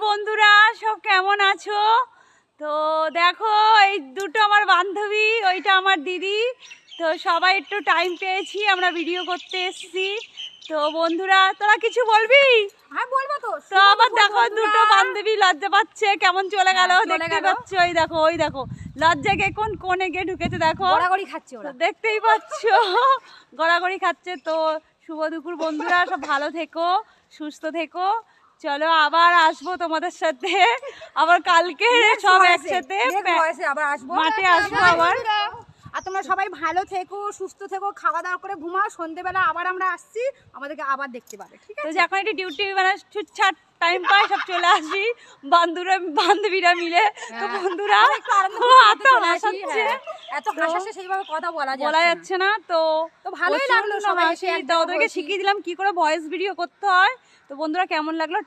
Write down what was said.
বন্ধুরা সব কেমন আছো? তো দেখো এই দুটো আমার বান্ধবী, ওইটা আমার দিদি। তো সবাই একটু টাইম পেয়েছি, আমরা ভিডিও করতে এসেছি। তো বন্ধুরা তোরা কিছু বলবি? হ্যাঁ বলবো তো। তো আবার দেখো দুটো বান্ধবী লজ্জা পাচ্ছে, কেমন চলে গেল দেখতে পাচ্ছ। ওই দেখো লজ্জাকে কোন কোণে গিয়ে ঢুকেছে, দেখো গড়াগড়ি খাচ্ছে ওরা, দেখতেই পাচ্ছ গড়াগড়ি খাচ্ছে। তো শুভ দুপুর বন্ধুরা, সব ভালো থেকো, সুস্থ থেকো। চলো আবার আসবো তোমাদের সাথে, আবার কালকে সব একসাথে আবার আসবো, মাঠে আসবো আবার। আর তোমরা সবাই ভালো থেকো, সুস্থ থেকো, খাওয়া দাওয়া করে ঘুমাও। সন্ধ্যেবেলা আবার আমরা আসছি, আমাদেরকে আবার দেখতে পাবে, ঠিক তো আছে? যখন একটু ডিউটি মানে ছুটছাট টাইম পাই সব চলে আসি বান্ধবীরা মিলে। তো বন্ধুরা এত হাসাছে সেইভাবে কথা বলা বলা যাচ্ছে না। তো ভালোই লাগলো সবাই এসে, ওদেরকে শিখিয়ে দিলাম কি করে ভয়েস ভিডিও করতে হয়। তো বন্ধুরা কেমন লাগলো